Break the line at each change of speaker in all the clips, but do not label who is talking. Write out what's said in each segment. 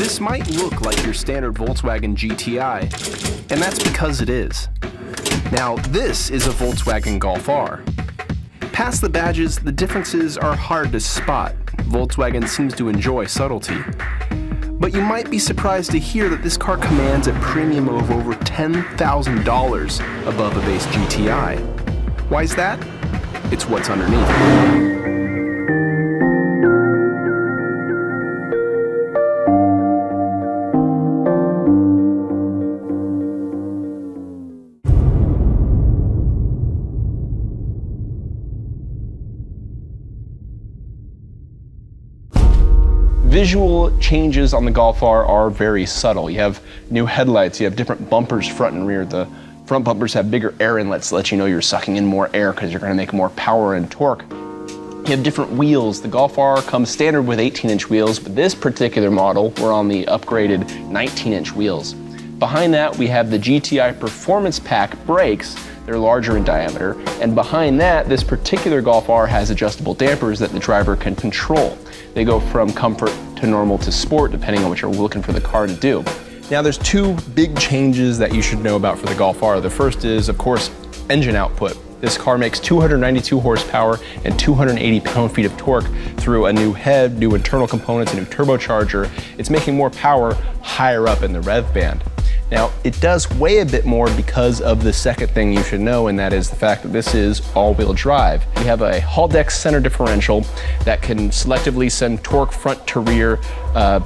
This might look like your standard Volkswagen GTI, and that's because it is. Now, this is a Volkswagen Golf R. Past the badges, the differences are hard to spot. Volkswagen seems to enjoy subtlety. But you might be surprised to hear that this car commands a premium of over $10,000 above a base GTI. Why is that? It's what's underneath. Visual changes on the Golf R are very subtle. You have new headlights, you have different bumpers front and rear. The front bumpers have bigger air inlets to let you know you're sucking in more air because you're going to make more power and torque. You have different wheels. The Golf R comes standard with 18-inch wheels, but this particular model, we're on the upgraded 19-inch wheels. Behind that, we have the GTI Performance Pack brakes. They're larger in diameter. And behind that, this particular Golf R has adjustable dampers that the driver can control. They go from comfort to normal to sport, depending on what you're looking for the car to do. Now, there's two big changes that you should know about for the Golf R. The first is, of course, engine output. This car makes 292 horsepower and 280 pound-feet of torque through a new head, new internal components, a new turbocharger. It's making more power higher up in the rev band. Now, it does weigh a bit more because of the second thing you should know, and that is the fact that this is all-wheel drive. We have a Haldex center differential that can selectively send torque front to rear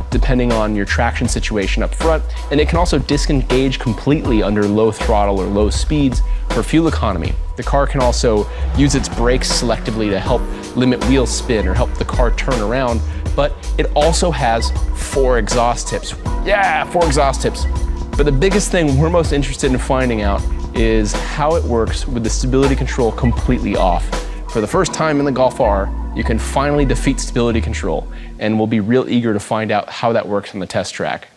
depending on your traction situation up front, and it can also disengage completely under low throttle or low speeds for fuel economy. The car can also use its brakes selectively to help limit wheel spin or help the car turn around, but it also has 4 exhaust tips. Yeah, 4 exhaust tips. But the biggest thing we're most interested in finding out is how it works with the stability control completely off. For the first time in the Golf R, you can finally defeat stability control, and we'll be real eager to find out how that works on the test track.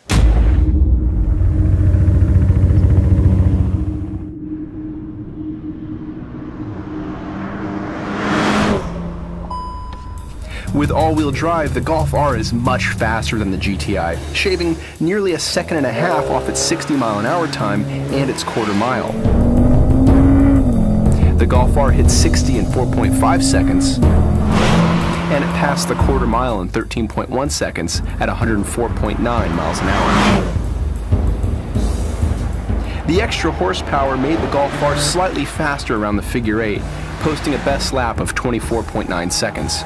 With all-wheel drive, the Golf R is much faster than the GTI, shaving nearly 1.5 seconds off its 60-mile-an-hour time and its quarter mile. The Golf R hit 60 in 4.5 seconds, and it passed the quarter mile in 13.1 seconds at 104.9 miles an hour. The extra horsepower made the Golf R slightly faster around the figure 8, posting a best lap of 24.9 seconds.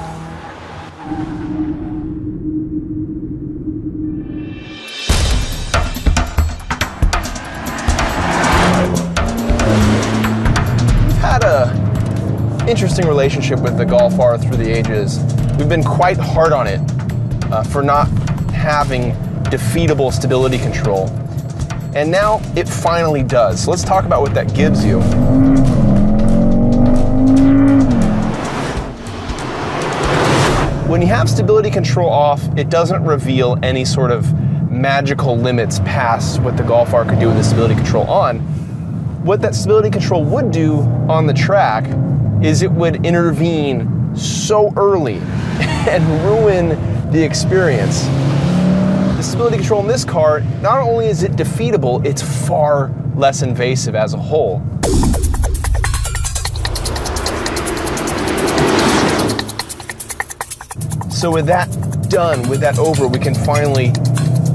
Interesting relationship with the Golf R through the ages. We've been quite hard on it for not having defeatable stability control. And now it finally does. So let's talk about what that gives you. When you have stability control off, it doesn't reveal any sort of magical limits past what the Golf R could do with the stability control on. What that stability control would do on the track is it would intervene so early and ruin the experience. The stability control in this car, not only is it defeatable, it's far less invasive as a whole. So with that done, with that over, we can finally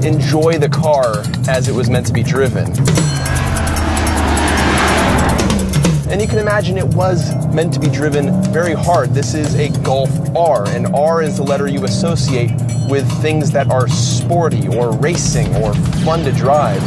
enjoy the car as it was meant to be driven. And you can imagine it was meant to be driven very hard. This is a Golf R, and R is the letter you associate with things that are sporty or racing or fun to drive.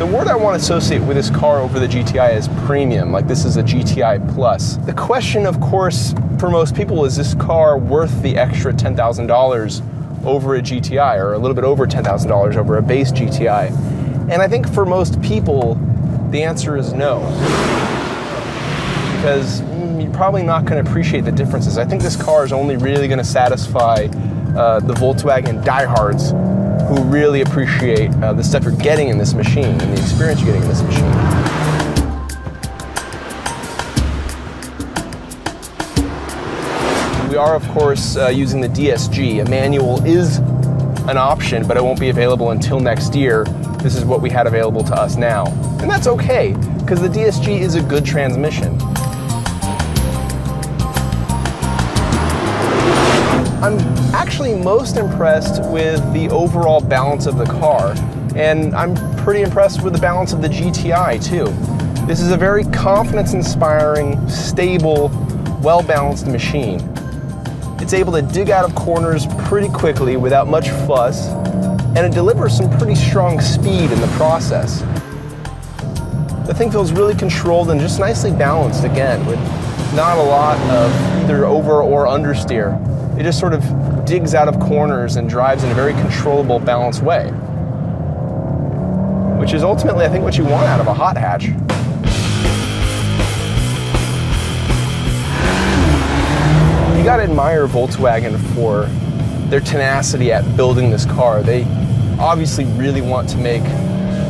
The word I want to associate with this car over the GTI is premium, like this is a GTI Plus. The question, of course, for most people, is this car worth the extra $10,000 over a GTI, or a little bit over $10,000 over a base GTI? And I think for most people, the answer is no. Because you're probably not going to appreciate the differences. I think this car is only really going to satisfy the Volkswagen diehards who really appreciate the stuff you're getting in this machine and the experience you're getting in this machine. We are, of course, using the DSG. A manual is an option, but it won't be available until next year. This is what we had available to us now. And that's okay, because the DSG is a good transmission. I'm actually most impressed with the overall balance of the car, and I'm pretty impressed with the balance of the GTI too. This is a very confidence-inspiring, stable, well-balanced machine. It's able to dig out of corners pretty quickly without much fuss, and it delivers some pretty strong speed in the process. The thing feels really controlled and just nicely balanced again, with not a lot of either over or understeer. It just sort of digs out of corners and drives in a very controllable, balanced way, which is ultimately, I think, what you want out of a hot hatch. You gotta admire Volkswagen for their tenacity at building this car. They obviously really want to make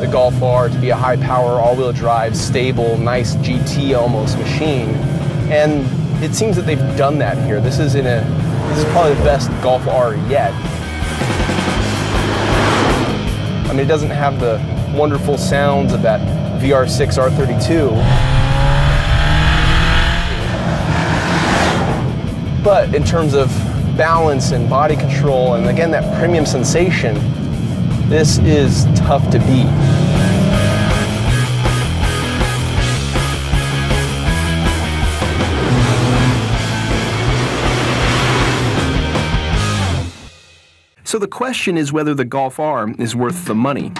the Golf R to be a high-power, all-wheel drive, stable, nice GT almost machine, and it seems that they've done that here. This is probably the best Golf R yet. I mean, it doesn't have the wonderful sounds of that VR6 R32, but in terms of balance and body control, and again, that premium sensation, this is tough to beat. So the question is whether the Golf R is worth the money.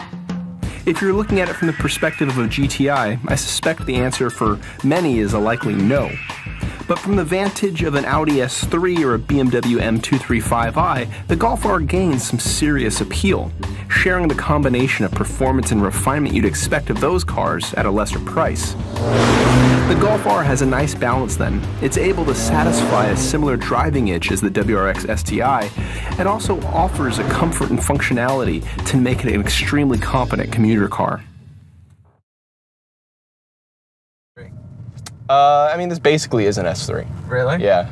If you're looking at it from the perspective of a GTI, I suspect the answer for many is a likely no. But from the vantage of an Audi S3 or a BMW M235i, the Golf R gains some serious appeal, sharing the combination of performance and refinement you'd expect of those cars at a lesser price. The Golf R has a nice balance then. It's able to satisfy a similar driving itch as the WRX STI, and also offers a comfort and functionality to make it an extremely competent commuter car. I mean, this basically is an S3.
Really?
Yeah.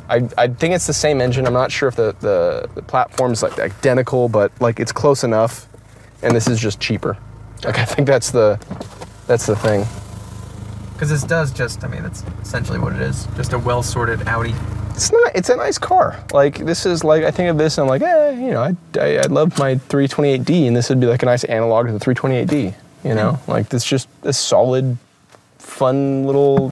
I think it's the same engine. I'm not sure if the platform's like identical, but like it's close enough, and this is just cheaper. Like I think that's the thing.
Because this does just, I mean, that's essentially what it is. Just a well-sorted Audi.
It's not. It's a nice car. Like this is like, I think of this and I'm like, you know, I love my 328D, and this would be like a nice analog to the 328D. You know, like this just a solid, fun little